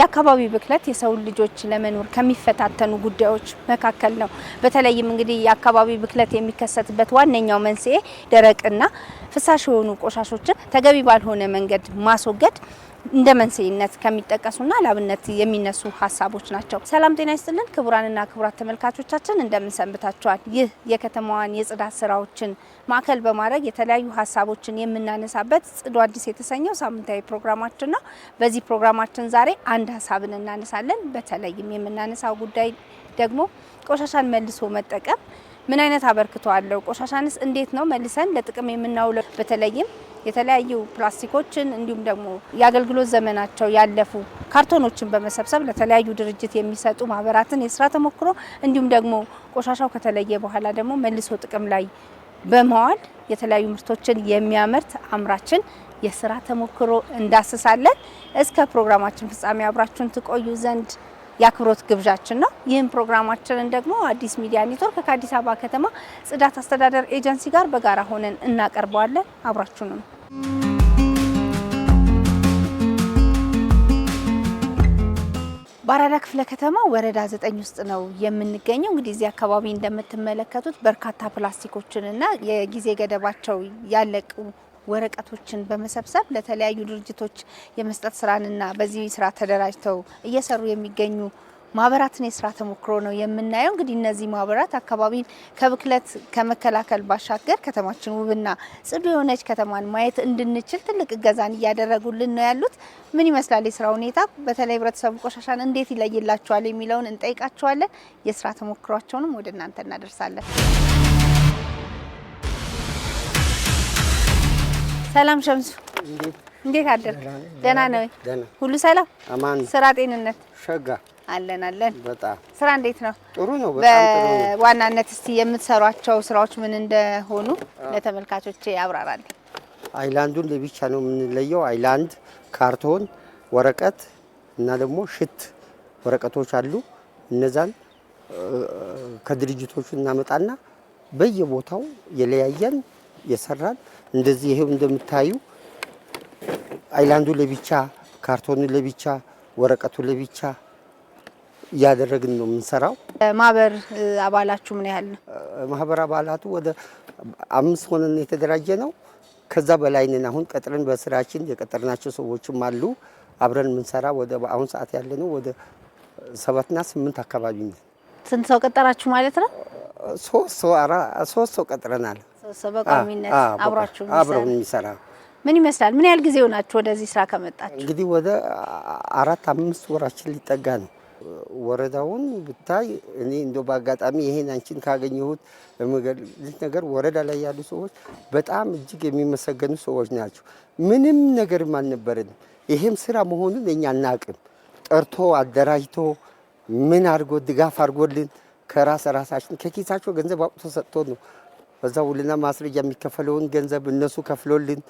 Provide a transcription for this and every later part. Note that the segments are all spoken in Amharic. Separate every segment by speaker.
Speaker 1: የአካባቢ ብክለት የሰው ልጆች ለመኖር ከሚፈታተኑ ጉዳዮች መካከል ነው። በተለይም እንግዲህ የአካባቢ ብክለት የሚከሰትበት ዋነኛው መንስኤ ደረቅና ፍሳሽ የሆኑ ቆሻሾችን ተገቢ ባልሆነ መንገድ ማስወገድ እንደ መንስኤነት ከሚጠቀሱና ለአብነት የሚነሱ ሀሳቦች ናቸው። ሰላም ጤና ይስጥልን ክቡራንና ክቡራት ተመልካቾቻችን እንደምን ሰንብታችኋል? ይህ የከተማዋን የጽዳት ስራዎችን ማዕከል በማድረግ የተለያዩ ሀሳቦችን የምናነሳበት ጽዱ አዲስ የተሰኘው ሳምንታዊ ፕሮግራማችን ነው። በዚህ ፕሮግራማችን ዛሬ አንድ ሀሳብን እናነሳለን። በተለይም የምናነሳው ጉዳይ ደግሞ ቆሻሻን መልሶ መጠቀም ምን አይነት አበርክቶ አለው? ቆሻሻንስ እንዴት ነው መልሰን ለጥቅም የምናውለው? በተለይም የተለያዩ ፕላስቲኮችን እንዲሁም ደግሞ የአገልግሎት ዘመናቸው ያለፉ ካርቶኖችን በመሰብሰብ ለተለያዩ ድርጅት የሚሰጡ ማህበራትን የስራ ተሞክሮ እንዲሁም ደግሞ ቆሻሻው ከተለየ በኋላ ደግሞ መልሶ ጥቅም ላይ በመዋል የተለያዩ ምርቶችን የሚያመርት አምራችን የስራ ተሞክሮ እንዳስሳለን። እስከ ፕሮግራማችን ፍጻሜ አብራችሁን ትቆዩ ዘንድ የአክብሮት ግብዣችን ነው። ይህን ፕሮግራማችንን ደግሞ አዲስ ሚዲያ ኔትወርክ ከአዲስ አበባ ከተማ ጽዳት አስተዳደር ኤጀንሲ ጋር በጋራ ሆነን እናቀርበዋለን። አብራችሁ ነው። በአራዳ ክፍለ ከተማ ወረዳ 9 ውስጥ ነው የምንገኘው። እንግዲህ እዚህ አካባቢ እንደምትመለከቱት በርካታ ፕላስቲኮችንና የጊዜ ገደባቸው ያለቁ ወረቀቶችን በመሰብሰብ ለተለያዩ ድርጅቶች የመስጠት ስራንና በዚህ ስራ ተደራጅተው እየሰሩ የሚገኙ ማህበራትን የስራ ተሞክሮ ነው የምናየው። እንግዲህ እነዚህ ማህበራት አካባቢን ከብክለት ከመከላከል ባሻገር ከተማችን ውብና ጽዱ የሆነች ከተማን ማየት እንድንችል ትልቅ እገዛን እያደረጉልን ነው ያሉት። ምን ይመስላል የስራ ሁኔታ? በተለይ ህብረተሰቡ ቆሻሻን እንዴት ይለይላቸዋል የሚለውን እንጠይቃቸዋለን። የስራ ተሞክሯቸውንም ወደ እናንተ እናደርሳለን። ሰላም ሸምሱ፣ እንዴት አደርክ? ደህና ነው? ሁሉ ሰላም? አማን። ስራ ጤንነት? ሸጋ አለን። በጣም ስራ እንዴት ነው? ጥሩ ነው። በጣም ጥሩ ነው። በዋናነት እስቲ የምትሰሯቸው ስራዎች ምን እንደሆኑ ለተመልካቾቼ ያብራራል።
Speaker 2: አይላንዱን ለብቻ ነው የምንለየው። አይላንድ፣ ካርቶን፣ ወረቀት እና ደግሞ ሽት ወረቀቶች አሉ። እነዛን ከድርጅቶቹ እናመጣና በየቦታው የለያየን የሰራን እንደዚህ ይሄው እንደምታዩ አይላንዱ ለብቻ፣ ካርቶኑ ለብቻ፣ ወረቀቱ ለብቻ ያደረግን ነው የምንሰራው።
Speaker 1: ማህበር አባላችሁ ምን ያህል ነው?
Speaker 2: ማህበር አባላቱ ወደ 5 ሆነን የተደራጀ ነው። ከዛ በላይ ነን። አሁን ቀጥረን በስራችን የቀጠርናቸው ሰዎችም አሉ። አብረን የምንሰራ ወደ አሁን ሰዓት ያለ ነው ወደ 7 እና 8 አካባቢ ነን።
Speaker 1: ስንት ሰው ቀጠራችሁ ማለት ነው?
Speaker 2: 3 ሰው ቀጥረናል።
Speaker 1: በቋሚነት አብራችሁ
Speaker 2: የሚሰራ።
Speaker 1: ምን ይመስላል? ምን ያህል ጊዜ ሆናችሁ ወደዚህ ስራ ከመጣችሁ?
Speaker 2: እንግዲህ ወደ 4-5 ወራችን ሊጠጋ ነው። ወረዳውን ብታይ እኔ እንደው በአጋጣሚ ይሄን አንቺን ካገኘሁት ለመገልጽ ነገር ወረዳ ላይ ያሉ ሰዎች በጣም እጅግ የሚመሰገኑ ሰዎች ናቸው። ምንም ነገርም አልነበረንም። ይሄም ስራ መሆኑን እኛ አናውቅም። ጠርቶ አደራጅቶ ምን አድርጎ ድጋፍ አድርጎልን ከራሳችን ከኪሳቸው ገንዘብ አውጥቶ ሰጥቶ ነው በዛ ውልና ማስረጃ የሚከፈለውን ገንዘብ እነሱ ከፍሎልን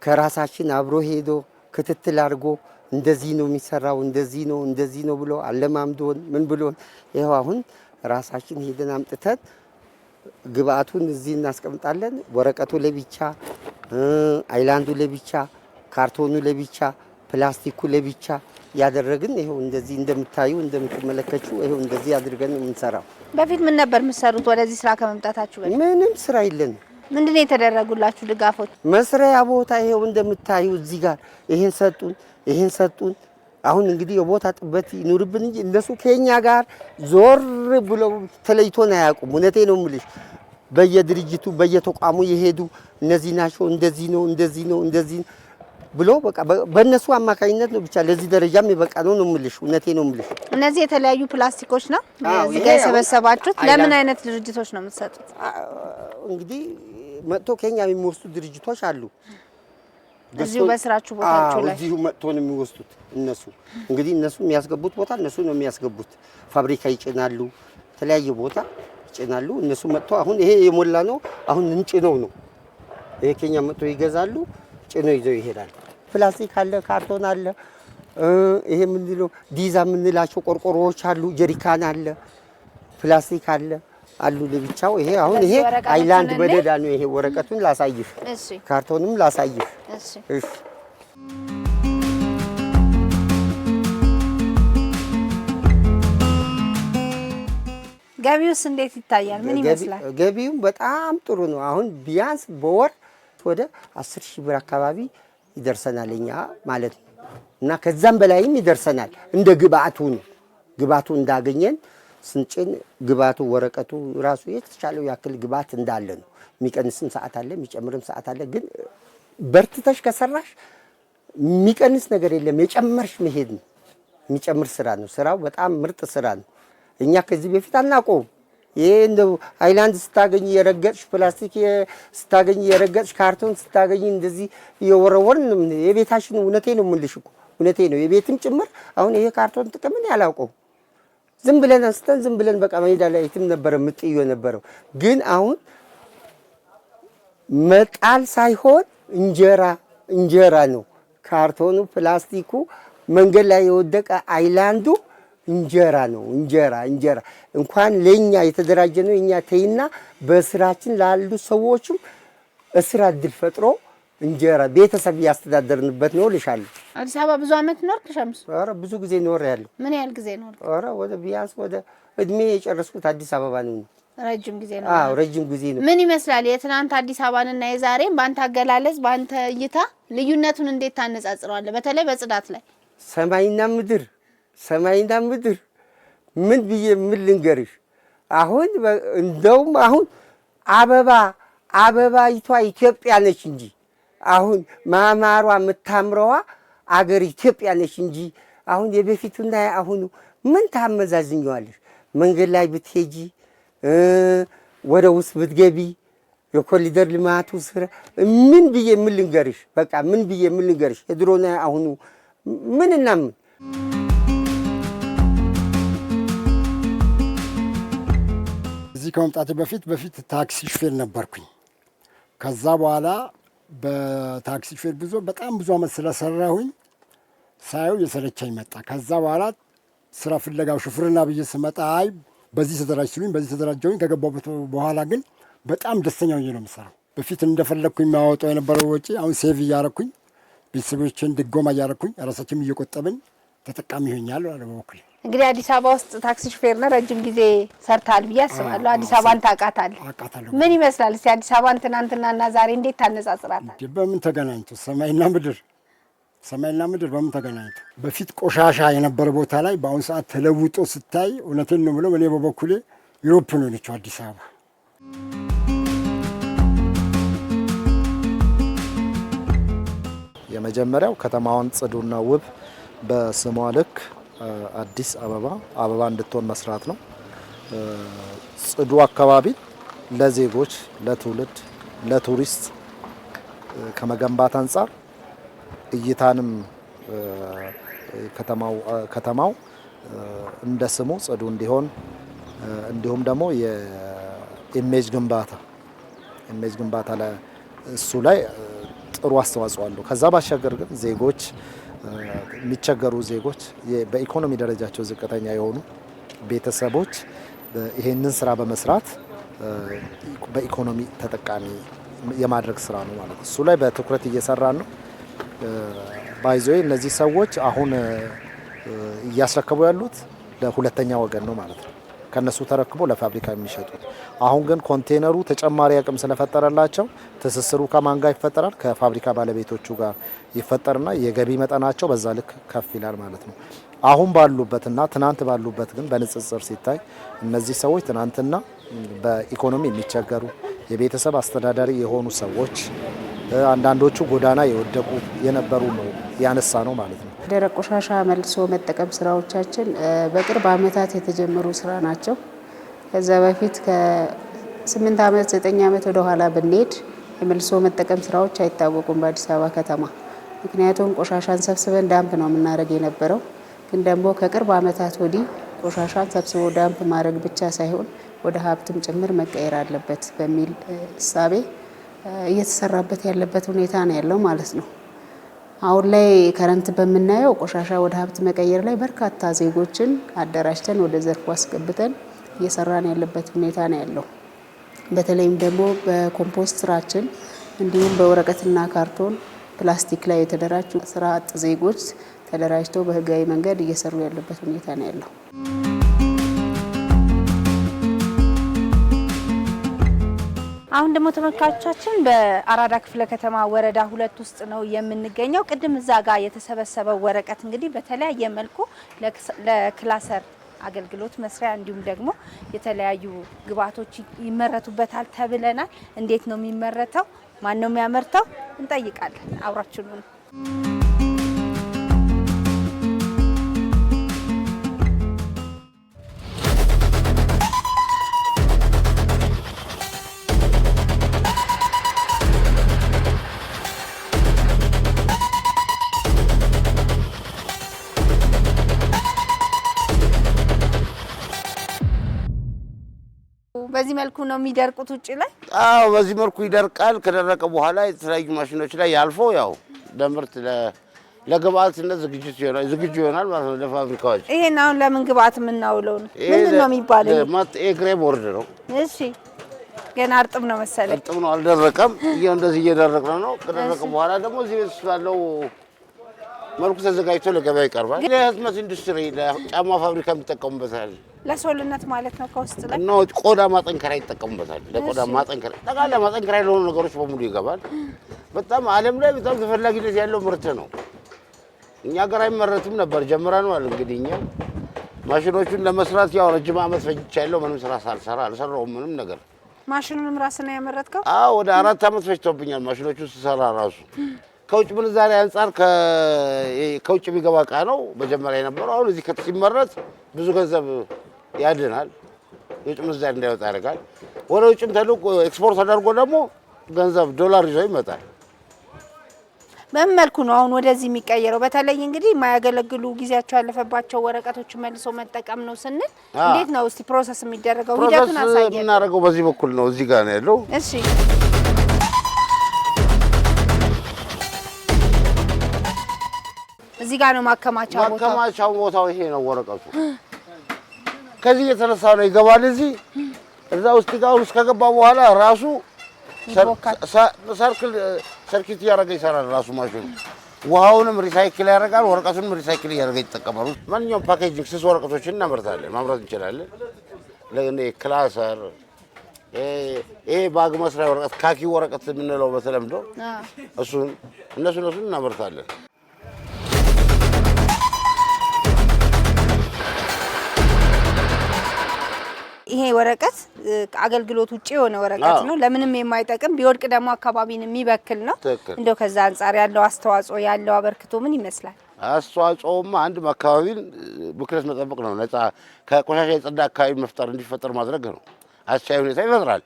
Speaker 2: ከራሳችን አብሮ ሄዶ ክትትል አድርጎ እንደዚህ ነው የሚሰራው እንደዚህ ነው ብሎ አለማምዶን ምን ብሎን ይሄው አሁን ራሳችን ሄደን አምጥተን ግብአቱን እዚህ እናስቀምጣለን። ወረቀቱ ለብቻ፣ አይላንዱ ለብቻ፣ ካርቶኑ ለብቻ፣ ፕላስቲኩ ለብቻ ያደረግን ይሄው እንደዚህ እንደምታዩ እንደምትመለከቱ ይሄው እንደዚህ አድርገን የምንሰራው። በፊት
Speaker 1: ምን ነበር የምትሰሩት? ወደዚህ ስራ ከመምጣታችሁ በፊት
Speaker 2: ምንም ስራ የለን።
Speaker 1: ምንድነው የተደረጉላችሁ ድጋፎች?
Speaker 2: መስሪያ ቦታ ይሄው እንደምታዩ እዚህ ጋር ይሄን ሰጡን። አሁን እንግዲህ የቦታ ጥበት ይኑርብን እንጂ እነሱ ከኛ ጋር ዞር ብለው ተለይቶን አያውቁም። እውነቴ ነው የምልሽ። በየድርጅቱ በየተቋሙ የሄዱ እነዚህ ናቸው እንደዚህ ብሎ በቃ በእነሱ አማካኝነት ነው ብቻ ለዚህ ደረጃም የበቃ ነው የምልሽ። እውነቴ ነው የምልሽ።
Speaker 1: እነዚህ የተለያዩ ፕላስቲኮች ነው እዚህ ጋር የሰበሰባችሁት? ለምን አይነት ድርጅቶች ነው የምትሰጡት?
Speaker 2: እንግዲህ መጥቶ ከኛ የሚወስዱ ድርጅቶች አሉ።
Speaker 1: እዚሁ በስራችሁ ቦታችሁ ላይ
Speaker 2: እዚሁ መጥቶ ነው የሚወስዱት። እነሱ እንግዲህ እነሱ የሚያስገቡት ቦታ እነሱ ነው የሚያስገቡት። ፋብሪካ ይጭናሉ፣ የተለያየ ቦታ ይጭናሉ። እነሱ መጥቶ አሁን ይሄ የሞላ ነው አሁን እንጭነው ነው ይሄ ከኛ መጥቶ ይገዛሉ፣ ጭነው ይዘው ይሄዳል። ፕላስቲክ አለ፣ ካርቶን አለ፣ ይሄ ምንድነው ዲዛ የምንላቸው ቆርቆሮዎች አሉ፣ ጀሪካን አለ፣ ፕላስቲክ አሉ ለብቻው። ይሄ አሁን ይሄ አይላንድ መደዳ ነው። ይሄ ወረቀቱን ላሳይሽ፣ ካርቶንም ላሳይሽ። እሺ
Speaker 1: ገቢውስ እንዴት ይታያል? ምን ይመስላል?
Speaker 2: ገቢው በጣም ጥሩ ነው። አሁን ቢያንስ በወር ወደ 10,000 ብር አካባቢ ይደርሰናል እኛ ማለት ነው። እና ከዛም በላይም ይደርሰናል። እንደ ግብአቱ ነው። ግብአቱ እንዳገኘን ስንጭን ግብአቱ ወረቀቱ ራሱ የተቻለው ያክል ግብአት እንዳለ ነው። የሚቀንስም ሰዓት አለ፣ የሚጨምርም ሰዓት አለ። ግን በርትተሽ ከሰራሽ የሚቀንስ ነገር የለም። የጨመርሽ መሄድ ነው። የሚጨምር ስራ ነው። ስራው በጣም ምርጥ ስራ ነው። እኛ ከዚህ በፊት አናውቀውም። ይሄ እንደው ሃይላንድ ስታገኝ የረገጥሽ፣ ፕላስቲክ ስታገኝ የረገጥሽ፣ ካርቶን ስታገኝ እንደዚህ የወረወርን የቤታችን እውነቴ ነው የምልሽ እኮ እውነቴ ነው። የቤትም ጭምር አሁን ይሄ ካርቶን ጥቅምን ያላውቀው ዝም ብለን አንስተን ዝም ብለን በቃ ሜዳ ላይ የትም ነበረ ምጥዮ ነበረው። ግን አሁን መጣል ሳይሆን እንጀራ ነው። ካርቶኑ፣ ፕላስቲኩ፣ መንገድ ላይ የወደቀ አይላንዱ እንጀራ ነው። እንጀራ እንኳን ለኛ የተደራጀ ነው። እኛ ተይና በስራችን ላሉ ሰዎችም እስራ እድል ፈጥሮ እንጀራ ቤተሰብ ያስተዳደርንበት ነው ልሻለሁ።
Speaker 1: አዲስ አበባ ብዙ አመት ኖርክ ሸምሱ?
Speaker 2: ኧረ ብዙ ጊዜ ኖር ያለው።
Speaker 1: ምን ያህል ጊዜ ኖርክ?
Speaker 2: ኧረ ወደ ቢያንስ ወደ እድሜ የጨረስኩት አዲስ አበባ ነው።
Speaker 1: ረጅም ጊዜ ነው።
Speaker 2: አዎ ረጅም ጊዜ ነው።
Speaker 1: ምን ይመስላል የትናንት አዲስ አበባንና የዛሬን በአንተ አገላለጽ በአንተ እይታ ልዩነቱን እንዴት ታነጻጽረዋለህ? በተለይ በጽዳት ላይ
Speaker 2: ሰማይና ምድር ምን ብዬ ምን ልንገርሽ? አሁን እንደውም አሁን አበባይቷ ኢትዮጵያ ነች እንጂ አሁን ማማሯ የምታምረዋ አገር ኢትዮጵያ ነች እንጂ አሁን የበፊቱና አሁኑ ምን ታመዛዝኛዋለሽ? መንገድ ላይ ብትሄጂ ወደ ውስጥ ብትገቢ የኮሪደር ልማቱ ስራ ምን ብዬ ምን ልንገርሽ? በቃ ምን ብዬ ምን ልንገርሽ? የድሮና አሁኑ ምንና ምን።
Speaker 3: እዚህ ከመምጣቴ በፊት ታክሲ ሹፌር ነበርኩኝ። ከዛ በኋላ በታክሲ ሹፌር በጣም ብዙ አመት ስለሰራሁኝ ሳየው የሰለቸኝ መጣ። ከዛ በኋላ ስራ ፍለጋው ሹፍርና ብዬ ስመጣ አይ በዚህ ተደራጅ ሲሉኝ በዚህ ተደራጀሁኝ። ከገባሁበት በኋላ ግን በጣም ደስተኛ ሆኜ ነው የምሰራው። በፊት እንደፈለግኩኝ የሚያወጣው የነበረው ወጪ አሁን ሴቭ እያረኩኝ ቤተሰቦችን ድጎማ እያረኩኝ ራሳችንም እየቆጠብን ተጠቃሚ ሆኛል አለ በበኩሌ።
Speaker 1: እንግዲህ አዲስ አበባ ውስጥ ታክሲ ሹፌር ነህ፣ ረጅም ጊዜ ሰርታል ብዬ አስባለሁ። አዲስ አበባን ታውቃታለህ?
Speaker 3: አውቃታለሁ።
Speaker 1: ምን ይመስላል እስቲ አዲስ አበባን ትናንትናና ዛሬ እንዴት ታነጻጽራታለህ?
Speaker 3: በምን ተገናኝቶ ሰማይና ምድር በምን ተገናኝቶ? በፊት ቆሻሻ የነበረ ቦታ ላይ በአሁኑ ሰዓት ተለውጦ ስታይ እውነቴን ነው የምለው እኔ በበኩሌ ዩሮፕ ነው የሆነችው አዲስ አበባ።
Speaker 4: የመጀመሪያው ከተማዋን ጽዱና ውብ በስሟ ልክ አዲስ አበባ እንድትሆን መስራት ነው። ጽዱ አካባቢ ለዜጎች፣ ለትውልድ፣ ለቱሪስት ከመገንባት አንጻር እይታንም ከተማው እንደ ስሙ ጽዱ እንዲሆን እንዲሁም ደግሞ የኢሜጅ ግንባታ ላይ እሱ ላይ ጥሩ አስተዋጽኦ አለው። ከዛ ባሻገር ግን ዜጎች የሚቸገሩ ዜጎች በኢኮኖሚ ደረጃቸው ዝቅተኛ የሆኑ ቤተሰቦች ይሄንን ስራ በመስራት በኢኮኖሚ ተጠቃሚ የማድረግ ስራ ነው ማለት ነው። እሱ ላይ በትኩረት እየሰራን ነው። ባይዞይ እነዚህ ሰዎች አሁን እያስረከቡ ያሉት ለሁለተኛ ወገን ነው ማለት ነው። ከነሱ ተረክቦ ለፋብሪካ የሚሸጡት። አሁን ግን ኮንቴነሩ ተጨማሪ አቅም ስለፈጠረላቸው ትስስሩ ከማን ጋር ይፈጠራል? ከፋብሪካ ባለቤቶቹ ጋር ይፈጠርና የገቢ መጠናቸው በዛ ልክ ከፍ ይላል ማለት ነው። አሁን ባሉበትና ትናንት ባሉበት ግን በንጽጽር ሲታይ እነዚህ ሰዎች ትናንትና በኢኮኖሚ የሚቸገሩ የቤተሰብ አስተዳዳሪ የሆኑ ሰዎች፣ አንዳንዶቹ ጎዳና የወደቁ የነበሩ ነው ያነሳ ነው ማለት ነው።
Speaker 5: ደረቅ ቆሻሻ መልሶ መጠቀም ስራዎቻችን በቅርብ ዓመታት የተጀመሩ ስራ ናቸው። ከዛ በፊት ከ8 ዓመት 9 ዓመት ወደ ኋላ ብንሄድ የመልሶ መጠቀም ስራዎች አይታወቁም በአዲስ አበባ ከተማ። ምክንያቱም ቆሻሻን ሰብስበን ዳምፕ ነው የምናደርግ የነበረው። ግን ደግሞ ከቅርብ ዓመታት ወዲህ ቆሻሻን ሰብስቦ ዳምፕ ማድረግ ብቻ ሳይሆን ወደ ሀብትም ጭምር መቀየር አለበት በሚል እሳቤ እየተሰራበት ያለበት ሁኔታ ነው ያለው ማለት ነው። አሁን ላይ ከረንት በምናየው ቆሻሻ ወደ ሀብት መቀየር ላይ በርካታ ዜጎችን አደራጅተን ወደ ዘርፉ አስገብተን እየሰራን ያለበት ሁኔታ ነው ያለው። በተለይም ደግሞ በኮምፖስት ስራችን እንዲሁም በወረቀትና ካርቶን፣ ፕላስቲክ ላይ የተደራጁ ስራ አጥ ዜጎች ተደራጅተው በህጋዊ መንገድ እየሰሩ ያለበት ሁኔታ ነው ያለው።
Speaker 1: አሁን ደግሞ ተመልካቾቻችን በአራዳ ክፍለ ከተማ ወረዳ 2 ውስጥ ነው የምንገኘው። ቅድም እዛ ጋር የተሰበሰበው ወረቀት እንግዲህ በተለያየ መልኩ ለክላሰር አገልግሎት መስሪያ እንዲሁም ደግሞ የተለያዩ ግብአቶች ይመረቱበታል ተብለናል። እንዴት ነው የሚመረተው? ማን ነው የሚያመርተው? እንጠይቃለን። አብራችሁን ነው። በዚህ መልኩ ነው የሚደርቁት ውጪ ላይ?
Speaker 6: አዎ በዚህ መልኩ ይደርቃል። ከደረቀ በኋላ የተለያዩ ማሽኖች ላይ ያልፎ ያው ለምርት ለግብአትነት ዝግጁ ይሆናል ማለት ነው ለፋብሪካዎች።
Speaker 1: ይሄን አሁን ለምን ግብአት የምናውለው ነው? ምንድን ነው የሚባለው?
Speaker 6: ኤግሬ ቦርድ ነው።
Speaker 1: እሺ ገና እርጥብ ነው መሰለኝ።
Speaker 6: እርጥብ ነው፣ አልደረቀም። እንደዚህ እየደረቀ ነው። ከደረቀ በኋላ ደግሞ እዚህ ቤት ስላለው መልኩ ተዘጋጅቶ ለገበያ ይቀርባል። ለህትመት ኢንዱስትሪ ለጫማ ፋብሪካ የሚጠቀሙበታል።
Speaker 1: ለሶልነት ማለት ነው። ከውስጥ ላይ
Speaker 6: ነው ቆዳ ማጠንከሪያ ይጠቀሙበታል። ለቆዳ ማጠንከሪያ ጠቃላ ማጠንከሪያ ለሆኑ ነገሮች በሙሉ ይገባል። በጣም ዓለም ላይ በጣም ተፈላጊነት ያለው ምርት ነው። እኛ ሀገር አይመረትም ነበር፣ ጀምረናል። እንግዲህ እኛ ማሽኖቹን ለመስራት ያው ረጅም ዓመት ፈጅቻለሁ። ምንም ስራ ሳልሰራ አልሰራሁም ምንም ነገር።
Speaker 1: ማሽኑንም ራስህ ነው ያመረትከው?
Speaker 6: አዎ ወደ 4 ዓመት ፈጅቶብኛል ማሽኖቹን ስሰራ ራሱ። ከውጭ ምንዛሬ አንጻር ከውጭ የሚገባ እቃ ነው መጀመሪያ የነበረው። አሁን እዚህ ሲመረት ብዙ ገንዘብ ያድናል። የውጭ ምንዛሬ እንዳይወጣ ያደርጋል። ወደ ውጭም ተልኮ ኤክስፖርት ተደርጎ ደግሞ ገንዘብ ዶላር ይዞ ይመጣል።
Speaker 1: በምን መልኩ ነው አሁን ወደዚህ የሚቀየረው? በተለይ እንግዲህ የማያገለግሉ ጊዜያቸው ያለፈባቸው ወረቀቶች መልሶ መጠቀም ነው ስንል እንዴት ነው እስቲ ፕሮሰስ የሚደረገው? ሂደቱን አሳየን።
Speaker 6: ፕሮሰስ የምናደርገው በዚህ በኩል ነው። እዚህ ጋር ነው ያለው።
Speaker 1: እሺ እዚህ ጋር ነው ማከማቻው
Speaker 6: ቦታው ይሄ ነው ወረቀቱ። ከዚህ የተነሳ ነው ይገባል። እዚህ እዛ ውስጥ ከገባ በኋላ ራሱ ሰርኪት እያደረገ ይሰራል። ራሱ ማሽኑ ውሃውንም ሪሳይክል ያደርጋል፣ ወረቀቱንም ሪሳይክል እያደረገ ይጠቀማሉ። ማንኛውም ፓኬጂንግ ስስ ወረቀቶችን እናመርታለን፣ ማምረት እንችላለን። ክላሰር፣ ይሄ ባግ መስሪያ ወረቀት፣ ካኪ ወረቀት የምንለው በተለምዶ እነሱን እናመርታለን።
Speaker 1: ይሄ ወረቀት አገልግሎት ውጪ የሆነ ወረቀት ነው። ለምንም የማይጠቅም ቢወድቅ ደግሞ አካባቢን የሚበክል ነው። እንደው ከዛ አንጻር ያለው አስተዋጽኦ ያለው አበርክቶ ምን ይመስላል?
Speaker 6: አስተዋጽኦማ አንድ አካባቢን ብክለት መጠበቅ ነው። ነፃ ከቆሻሻ የጸዳ አካባቢ እንዲፈጠር ማድረግ ነው። አስቻይ ሁኔታ ይፈጥራል።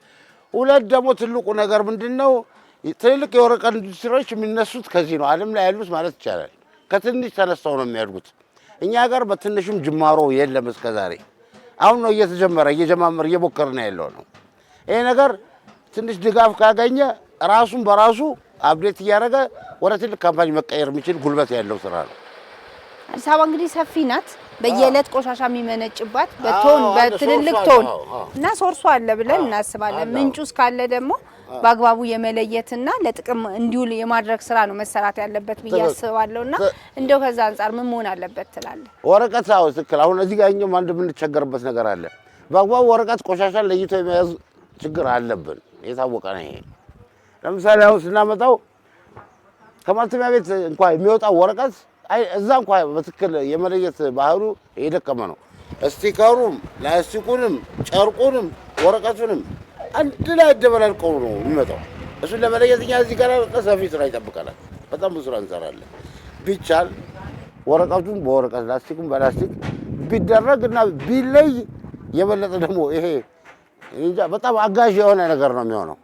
Speaker 6: ሁለት ደግሞ ትልቁ ነገር ምንድነው? ትልልቅ የወረቀት ኢንዱስትሪዎች የሚነሱት ከዚህ ነው። ዓለም ላይ ያሉት ማለት ይቻላል ከትንሽ ተነስተው ነው የሚያድጉት። እኛ ጋር በትንሽም ጅማሮ የለም እስከዛሬ። አሁን ነው እየሞከርን ያለው ነው። ይሄ ነገር ትንሽ ድጋፍ ካገኘ ራሱን በራሱ አፕዴት እያደረገ ወደ ትልቅ ካምፓኒ መቀየር የሚችል ጉልበት ያለው ስራ ነው። አዲስ
Speaker 1: አበባ እንግዲህ ሰፊ ናት። በየዕለት ቆሻሻ የሚመነጭባት በቶን በትልልቅ ቶን እና ሶርሱ አለ ብለን እናስባለን። ምንጩ እስካለ ደግሞ በአግባቡ የመለየትና ለጥቅም እንዲውል የማድረግ ስራ ነው መሰራት ያለበት ብዬ አስባለሁና እንደው ከዛ አንጻር ምን መሆን አለበት ትላለህ?
Speaker 6: ወረቀት ትክክል። አሁን እዚህ ጋር እኛም አንድ የምንቸገርበት ነገር አለ። በአግባቡ ወረቀት ቆሻሻን ለይቶ የመያዝ ችግር አለብን። የታወቀ ነው ይሄ። ለምሳሌ አሁን ስናመጣው ከማተሚያ ቤት እንኳን የሚወጣው ወረቀት እዛ እንኳን በትክክል የመለየት ባህሉ የደከመ ነው። ስቲከሩም፣ ላስቲኩንም፣ ጨርቁንም ወረቀቱንም አንድ ላይ ደበላልቀው ነው የሚመጣው። እሱን ለመለየት እኛ እዚህ ጋር ሰፊ ስራ ይጠብቀናል። በጣም ብዙ ስራ እንሰራለን። ቢቻል ወረቀቱን በወረቀት ላስቲኩን በላስቲክ ቢደረግና ቢለይ የበለጠ ደግሞ ይሄ እንጃ በጣም አጋዥ የሆነ ነገር ነው የሚሆነው።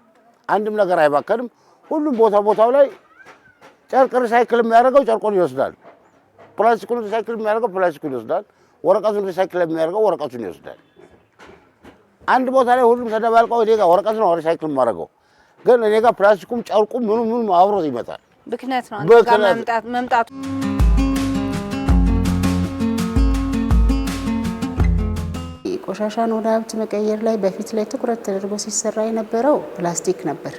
Speaker 6: አንድም ነገር አይባከንም። ሁሉም ቦታው ላይ ጨርቅ ሪሳይክል የሚያደርገው ጨርቁን ይወስዳል። ፕላስቲኩን ሪሳይክል የሚያደርገው ፕላስቲኩን ይወስዳል። ወረቀቱን ሪሳይክል የሚያደርገው ወረቀቱን ይወስዳል። አንድ ቦታ ላይ ሁሉም ተደባልቀው እኔ ጋር ወረቀት ነው ሪሳይክል የማደርገው፣ ግን እኔ ጋር ፕላስቲኩም ጨርቁም ምኑም አብሮት ይመጣል።
Speaker 1: ብክነት ነው አንተ ጋር መምጣቱ።
Speaker 5: ቆሻሻን ወደ ሀብት መቀየር ላይ በፊት ላይ ትኩረት ተደርጎ ሲሰራ የነበረው ፕላስቲክ ነበር።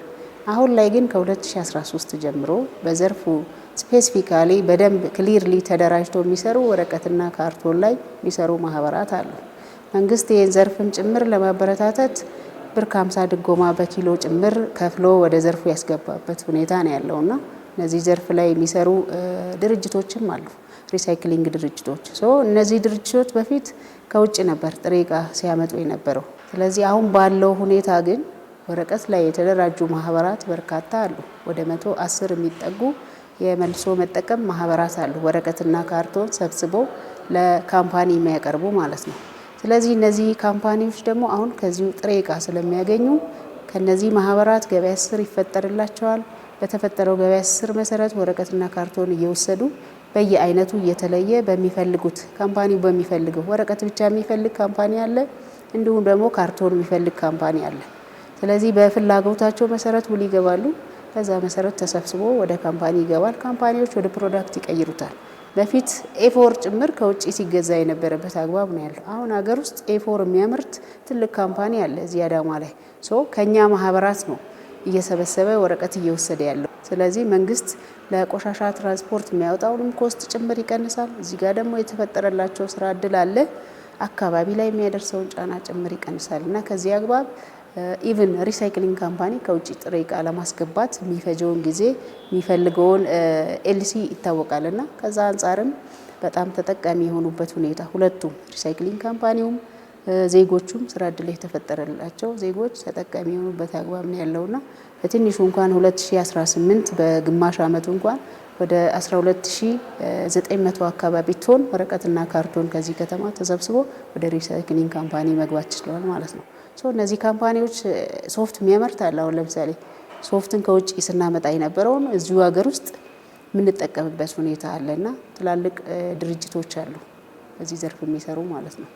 Speaker 5: አሁን ላይ ግን ከ2013 ጀምሮ በዘርፉ ስፔሲፊካሊ በደንብ ክሊርሊ ተደራጅተው የሚሰሩ ወረቀትና ካርቶን ላይ የሚሰሩ ማህበራት አሉ። መንግስት ይህን ዘርፍም ጭምር ለማበረታታት ብር ከ50 ድጎማ በኪሎ ጭምር ከፍሎ ወደ ዘርፉ ያስገባበት ሁኔታ ነው ያለውና እነዚህ ዘርፍ ላይ የሚሰሩ ድርጅቶችም አሉ፣ ሪሳይክሊንግ ድርጅቶች። እነዚህ ድርጅቶች በፊት ከውጭ ነበር ጥሬ ዕቃ ሲያመጡ የነበረው። ስለዚህ አሁን ባለው ሁኔታ ግን ወረቀት ላይ የተደራጁ ማህበራት በርካታ አሉ። ወደ 110 የሚጠጉ የመልሶ መጠቀም ማህበራት አሉ፣ ወረቀትና ካርቶን ሰብስበው ለካምፓኒ የሚያቀርቡ ማለት ነው። ስለዚህ እነዚህ ካምፓኒዎች ደግሞ አሁን ከዚሁ ጥሬ ዕቃ ስለሚያገኙ ከነዚህ ማህበራት ገበያ ትስስር ይፈጠርላቸዋል። በተፈጠረው ገበያ ትስስር መሰረት ወረቀትና ካርቶን እየወሰዱ በየአይነቱ እየተለየ በሚፈልጉት ካምፓኒው በሚፈልገው ወረቀት ብቻ የሚፈልግ ካምፓኒ አለ፣ እንዲሁም ደግሞ ካርቶን የሚፈልግ ካምፓኒ አለ። ስለዚህ በፍላጎታቸው መሰረት ውል ይገባሉ። በዛ መሰረት ተሰብስቦ ወደ ካምፓኒ ይገባል። ካምፓኒዎች ወደ ፕሮዳክት ይቀይሩታል። በፊት ኤፎር ጭምር ከውጭ ሲገዛ የነበረበት አግባብ ነው ያለው። አሁን ሀገር ውስጥ ኤፎር የሚያመርት ትልቅ ካምፓኒ አለ እዚህ አዳማ ላይ። ከኛ ማህበራት ነው እየሰበሰበ ወረቀት እየወሰደ ያለው። ስለዚህ መንግስት ለቆሻሻ ትራንስፖርት የሚያወጣውንም ኮስት ጭምር ይቀንሳል። እዚህ ጋር ደግሞ የተፈጠረላቸው ስራ እድል አለ፣ አካባቢ ላይ የሚያደርሰውን ጫና ጭምር ይቀንሳል እና ከዚህ አግባብ ኢቭን ሪሳይክሊንግ ካምፓኒ ከውጭ ጥሬ ዕቃ ለማስገባት የሚፈጀውን ጊዜ የሚፈልገውን ኤልሲ ይታወቃልና ከዛ አንጻርም በጣም ተጠቃሚ የሆኑበት ሁኔታ ሁለቱም ሪሳይክሊንግ ካምፓኒውም ዜጎቹም ስራ እድል የተፈጠረላቸው ዜጎች ተጠቃሚ የሆኑበት አግባብ ነው ያለውና በትንሹ እንኳን 2018 በግማሽ አመቱ እንኳን ወደ 12900 አካባቢ ቶን ወረቀትና ካርቶን ከዚህ ከተማ ተሰብስቦ ወደ ሪሳይክሊንግ ካምፓኒ መግባት ችሏል ማለት ነው። እነዚህ ካምፓኒዎች ሶፍት የሚያመርት አለ። አሁን ለምሳሌ ሶፍትን ከውጭ ስናመጣ የነበረውን እዚሁ ሀገር ውስጥ የምንጠቀምበት ሁኔታ አለና ትላልቅ ድርጅቶች አሉ በዚህ ዘርፍ የሚሰሩ ማለት ነው።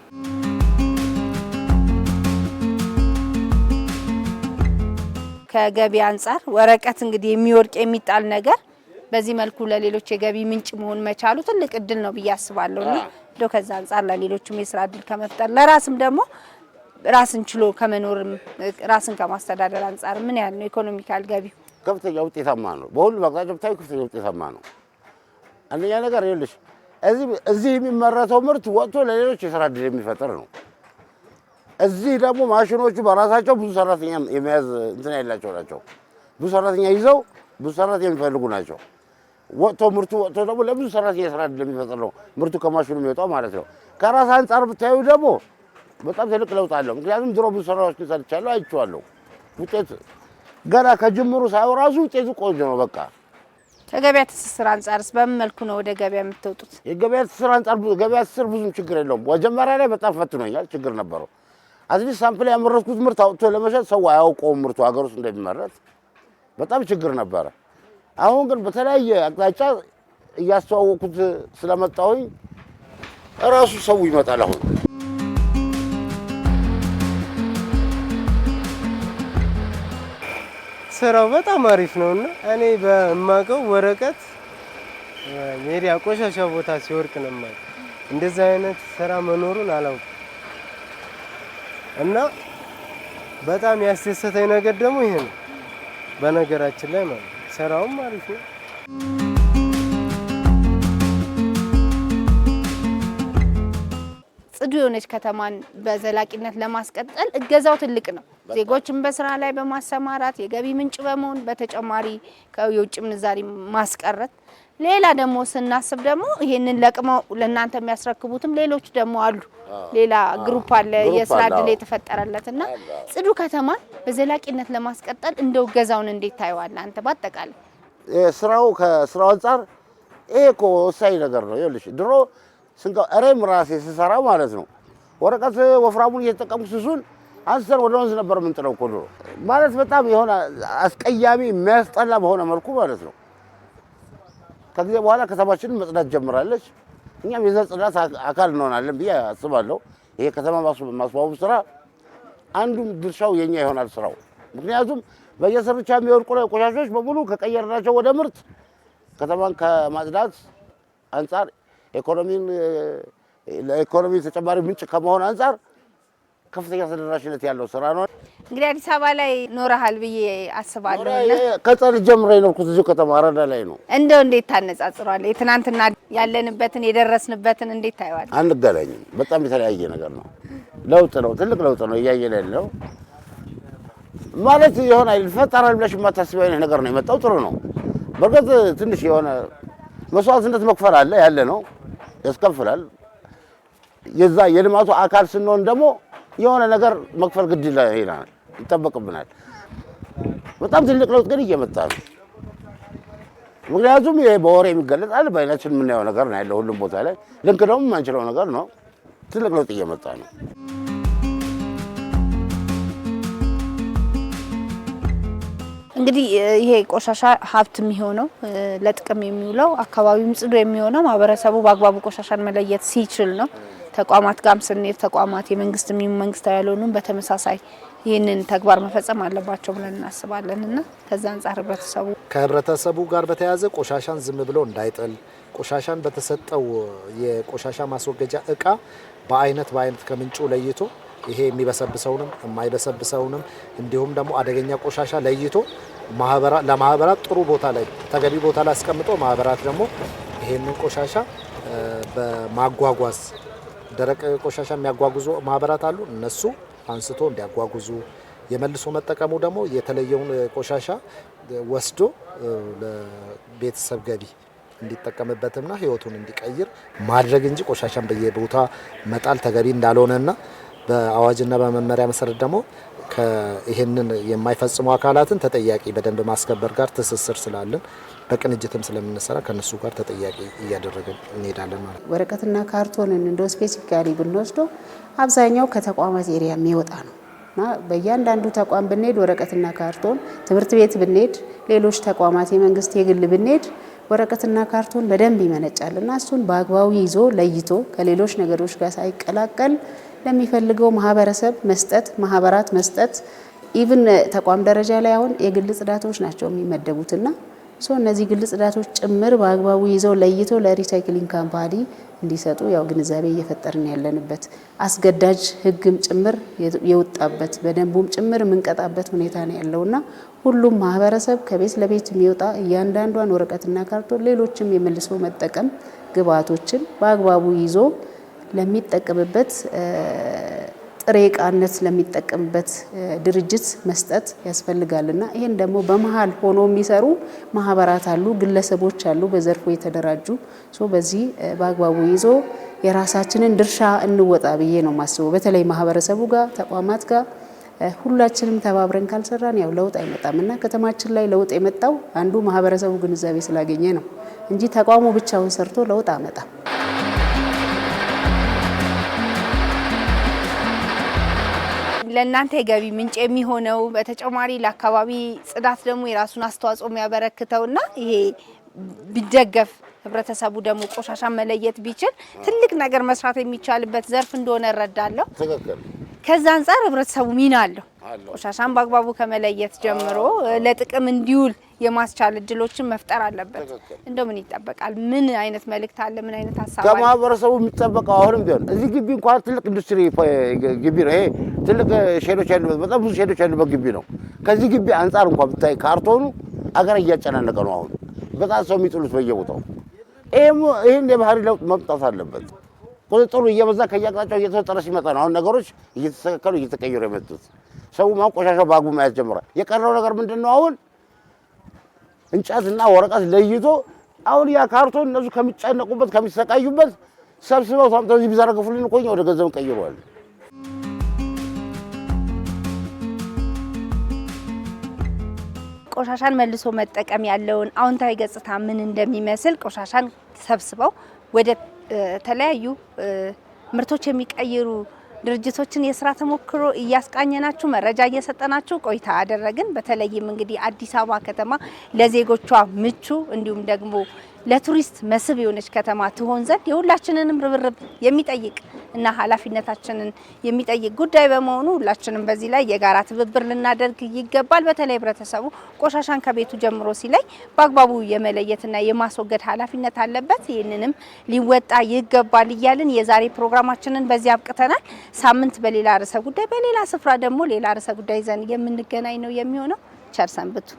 Speaker 1: ከገቢ አንጻር ወረቀት እንግዲህ የሚወርቅ የሚጣል ነገር በዚህ መልኩ ለሌሎች የገቢ ምንጭ መሆን መቻሉ ትልቅ እድል ነው ብዬ አስባለሁና እንደው ከዛ አንጻር ለሌሎችም የስራ እድል ከመፍጠር ለራስም ደግሞ ራስን ችሎ ከመኖርም ራስን ከማስተዳደር አንጻር ምን ያህል ነው ኢኮኖሚካል ገቢው?
Speaker 6: ከፍተኛ ውጤታማ ነው። በሁሉም አቅጣጫ ብታይ ከፍተኛ ውጤታማ ነው። አንደኛ ነገር ይኸውልሽ እዚህ የሚመረተው ምርት ወጥቶ ለሌሎች የስራ እድል የሚፈጥር ነው። እዚህ ደግሞ ማሽኖቹ በራሳቸው ብዙ ሰራተኛ የሚያዝ እንትን ያላቸው ናቸው። ብዙ ሰራተኛ ይዘው ብዙ ሰራተኛ የሚፈልጉ ናቸው። ምርቱ ወጥቶ ደግሞ ለብዙ ሰራተኛ የስራ እድል የሚፈጥር ነው ምርቱ ከማሽኑ የሚወጣው ማለት ነው። ከራስ አንጻር ብታዩ ደግሞ በጣም ትልቅ ለውጥ አለው። ምክንያቱም ድሮ ብዙ ስራዎችን ሰርቻለሁ፣ አይቼዋለሁ። ውጤት ገና ከጅምሩ ሳይሆን ራሱ ውጤቱ ቆንጆ ነው። በቃ
Speaker 1: ከገበያ ትስስር አንጻርስ በምን መልኩ ነው ወደ ገበያ የምትወጡት?
Speaker 6: የገበያ ትስስር አንጻር ገበያ ትስስር ብዙም ችግር የለውም። መጀመሪያ ላይ በጣም ፈትኖኛል፣ ችግር ነበረው። አትሊስት ሳምፕል ያመረትኩት ምርት አውጥቶ ለመሸጥ ሰው አያውቀውም ምርቱ ሀገር ውስጥ እንደሚመረት በጣም ችግር ነበረ። አሁን ግን በተለያየ አቅጣጫ እያስተዋወቁት ስለመጣሁኝ እራሱ ሰው ይመጣል። አሁን
Speaker 7: ስራው በጣም አሪፍ ነውና እኔ በማውቀው ወረቀት ሜዲያ ቆሻሻ ቦታ ሲወርቅ ነው የማውቀው። እንደዚህ አይነት ስራ መኖሩን አላውቅም እና በጣም ያስደሰተኝ ነገር ደግሞ ይሄ ነው። በነገራችን ላይ ማለት ስራውም አሪፍ ነው።
Speaker 1: ጽዱ የሆነች ከተማን በዘላቂነት ለማስቀጠል እገዛው ትልቅ ነው። ዜጎችን በስራ ላይ በማሰማራት የገቢ ምንጭ በመሆን በተጨማሪ የውጭ ምንዛሪ ማስቀረት፣ ሌላ ደግሞ ስናስብ ደግሞ ይሄንን ለቅመው ለእናንተ የሚያስረክቡትም ሌሎች ደግሞ አሉ። ሌላ ግሩፕ አለ የስራ እድል የተፈጠረለትና ጽዱ ከተማን በዘላቂነት ለማስቀጠል እንደው እገዛውን እንዴት ታየዋለህ አንተ? ባጠቃላይ
Speaker 6: ከስራው አንጻር ይሄ እኮ ወሳኝ ነገር ነው። ይኸውልሽ ድሮ እኔም ራሴ ስሰራ ማለት ነው ወረቀት ወፍራሙን እየተጠቀምኩ ስሱን አንስተን ወደ ወንዝ ነበር የምንጥለው እኮ ድሮ። ማለት በጣም የሆነ አስቀያሚ የሚያስጠላ በሆነ መልኩ ማለት ነው። ከጊዜ በኋላ ከተማችንን መጽዳት ጀምራለች። እኛም የዛ ጽዳት አካል እንሆናለን ብዬ አስባለሁ። ይሄ ከተማ ማስዋቡ ስራ አንዱም ድርሻው የኛ ይሆናል ስራው። ምክንያቱም በየሰርቻ የሚወድቁ ቆሻሾች በሙሉ ከቀየርናቸው ወደ ምርት ከተማን ከማጽዳት አንጻር ለኢኮኖሚ ተጨማሪ ምንጭ ከመሆን አንጻር ከፍተኛ ተደራሽነት ያለው ስራ ነው።
Speaker 1: እንግዲህ አዲስ አበባ ላይ ኖረሃል ብዬ አስባለሁ።
Speaker 6: ከጸር ጀምሮ የኖርኩት እዚሁ ከተማ አራዳ ላይ ነው።
Speaker 1: እንደው እንዴት ታነጻጽሯል? የትናንትና ያለንበትን የደረስንበትን እንዴት ታየዋል?
Speaker 6: አንገናኝም። በጣም የተለያየ ነገር ነው። ለውጥ ነው፣ ትልቅ ለውጥ ነው እያየን ያለው። ማለት የሆነ ይፈጠራል ብለሽ የማታስቢው አይነት ነገር ነው የመጣው። ጥሩ ነው። በርግጥ ትንሽ የሆነ መስዋዕትነት መክፈል አለ ያለ ነው ያስከፍላል። የዛ የልማቱ አካል ስንሆን ደግሞ የሆነ ነገር መክፈል ግድ ይላል ይጠበቅብናል። በጣም ትልቅ ለውጥ ግን እየመጣ ነው። ምክንያቱም ይሄ በወሬ የሚገለጽ አለ በአይናችን የምናየው ነገር ነው ያለው ሁሉም ቦታ ላይ ልክ ደግሞ የማንችለው ነገር ነው። ትልቅ ለውጥ እየመጣ ነው።
Speaker 1: እንግዲህ ይሄ ቆሻሻ ሀብት የሚሆነው ለጥቅም የሚውለው አካባቢውም ጽዱ የሚሆነው ማህበረሰቡ በአግባቡ ቆሻሻን መለየት ሲችል ነው። ተቋማት ጋርም ስንሄድ ተቋማት የመንግስትም መንግስታዊ ያልሆኑም በተመሳሳይ ይህንን ተግባር መፈጸም አለባቸው ብለን እናስባለንና ከዛ አንጻር
Speaker 4: ከህብረተሰቡ ጋር በተያያዘ ቆሻሻን ዝም ብሎ እንዳይጥል ቆሻሻን በተሰጠው የቆሻሻ ማስወገጃ እቃ በአይነት ከምንጩ ለይቶ ይሄ የሚበሰብሰውንም የማይበሰብሰውንም እንዲሁም ደግሞ አደገኛ ቆሻሻ ለይቶ ለማህበራት ጥሩ ቦታ ላይ ተገቢ ቦታ ላይ አስቀምጦ ማህበራት ደግሞ ይሄንን ቆሻሻ በማጓጓዝ ደረቅ ቆሻሻ የሚያጓጉዙ ማህበራት አሉ። እነሱ አንስቶ እንዲያጓጉዙ የመልሶ መጠቀሙ ደግሞ የተለየውን ቆሻሻ ወስዶ ለቤተሰብ ገቢ እንዲጠቀምበትና ህይወቱን እንዲቀይር ማድረግ እንጂ ቆሻሻን በየቦታ መጣል ተገቢ እንዳልሆነና በአዋጅና በመመሪያ መሰረት ደግሞ ይሄንን የማይፈጽሙ አካላትን ተጠያቂ በደንብ ማስከበር ጋር ትስስር ስላለን በቅንጅትም ስለምንሰራ ከነሱ ጋር ተጠያቂ እያደረግን እንሄዳለን ማለት ነው።
Speaker 5: ወረቀትና ካርቶንን እንደ ስፔሲፊካሊ ብንወስደው አብዛኛው ከተቋማት ኤሪያ የሚወጣ ነው እና በእያንዳንዱ ተቋም ብንሄድ ወረቀትና ካርቶን፣ ትምህርት ቤት ብንሄድ፣ ሌሎች ተቋማት የመንግስት የግል ብንሄድ ወረቀትና ካርቶን በደንብ ይመነጫል እና እሱን በአግባቡ ይዞ ለይቶ ከሌሎች ነገሮች ጋር ሳይቀላቀል ለሚፈልገው ማህበረሰብ መስጠት፣ ማህበራት መስጠት። ኢቭን ተቋም ደረጃ ላይ አሁን የግል ጽዳቶች ናቸው የሚመደቡትና እነዚህ ግል ጽዳቶች ጭምር በአግባቡ ይዘው ለይተው ለሪሳይክሊንግ ካምፓኒ እንዲሰጡ ያው ግንዛቤ እየፈጠርን ያለንበት አስገዳጅ ህግም ጭምር የወጣበት በደንቡም ጭምር የምንቀጣበት ሁኔታ ነው ያለውና ሁሉም ማህበረሰብ ከቤት ለቤት የሚወጣ እያንዳንዷን ወረቀትና ካርቶን ሌሎችም የመልሶ መጠቀም ግብዓቶችን በአግባቡ ይዞ ለሚጠቀምበት ጥሬ ዕቃነት ለሚጠቀምበት ድርጅት መስጠት ያስፈልጋልና ይሄን ደግሞ በመሃል ሆኖ የሚሰሩ ማህበራት አሉ፣ ግለሰቦች አሉ በዘርፉ የተደራጁ በዚህ በአግባቡ ይዞ የራሳችንን ድርሻ እንወጣ ብዬ ነው ማስበው። በተለይ ማህበረሰቡ ጋር ተቋማት ጋር ሁላችንም ተባብረን ካልሰራን ያው ለውጥ አይመጣምና ከተማችን ላይ ለውጥ የመጣው አንዱ ማህበረሰቡ ግንዛቤ ስላገኘ ነው እንጂ ተቋሙ ብቻውን ሰርቶ ለውጥ አመጣ።
Speaker 1: ለእናንተ የገቢ ምንጭ የሚሆነው በተጨማሪ ለአካባቢ ጽዳት ደግሞ የራሱን አስተዋጽኦ የሚያበረክተውና ይሄ ቢደገፍ ህብረተሰቡ ደግሞ ቆሻሻ መለየት ቢችል ትልቅ ነገር መስራት የሚቻልበት ዘርፍ እንደሆነ እረዳለሁ። ከዛ አንፃር ህብረተሰቡ ሚና አለው። ቆሻሻን በአግባቡ ከመለየት ጀምሮ ለጥቅም እንዲውል የማስቻል እድሎችን መፍጠር አለበት። እንደው ምን ይጠበቃል? ምን አይነት መልእክት አለ? ምን አይነት ሀሳብ አለ?
Speaker 6: ከማህበረሰቡ የሚጠበቀው አሁንም ቢሆን እዚህ ግቢ እንኳን ትልቅ ኢንዱስትሪ ግቢ ነው። ይሄ ትልቅ ሼዶች ያሉበት በጣም ብዙ ሼዶች ያሉበት ግቢ ነው። ከዚህ ግቢ አንፃር እንኳን ብታይ ካርቶኑ አገር እያጨናነቀ ነው። አሁን በጣም ሰው የሚጥሉት በየቦታው ይሄን የባህሪ ለውጥ መምጣት አለበት። ቁጥጥሩ እየበዛ ከየአቅጣጫው እየተፈጠረ ሲመጣ ነው አሁን ነገሮች እየተስተካከሉ እየተቀየሩ የመጡት። ሰው ቆሻሻው በአግባቡ መያዝ ጀምሯል። የቀረው ነገር ምንድነው? አሁን እንጨትና ወረቀት ለይቶ አሁን ያ ካርቶን እነሱ ከሚጨነቁበት ከሚሰቃዩበት ሰብስበው ታምተው እዚህ ቢዘረግፉልን እኮ ወደ ገንዘብ ቀይሯል።
Speaker 1: ቆሻሻን መልሶ መጠቀም ያለውን አዎንታዊ ገጽታ ምን እንደሚመስል ቆሻሻን ሰብስበው ወደ ተለያዩ ምርቶች የሚቀይሩ ድርጅቶችን የስራ ተሞክሮ እያስቃኘናችሁ መረጃ እየሰጠናችሁ ቆይታ አደረግን። በተለይም እንግዲህ አዲስ አበባ ከተማ ለዜጎቿ ምቹ እንዲሁም ደግሞ ለቱሪስት መስህብ የሆነች ከተማ ትሆን ዘንድ የሁላችንንም ርብርብ የሚጠይቅ እና ኃላፊነታችንን የሚጠይቅ ጉዳይ በመሆኑ ሁላችንም በዚህ ላይ የጋራ ትብብር ልናደርግ ይገባል። በተለይ ህብረተሰቡ ቆሻሻን ከቤቱ ጀምሮ ሲለይ በአግባቡ የመለየትና የማስወገድ ኃላፊነት አለበት። ይህንንም ሊወጣ ይገባል እያልን የዛሬ ፕሮግራማችንን በዚህ አብቅተናል። ሳምንት በሌላ ርዕሰ ጉዳይ በሌላ ስፍራ ደግሞ ሌላ ርዕሰ ጉዳይ ይዘን የምንገናኝ ነው የሚሆነው። ቸር ሰንብቱ።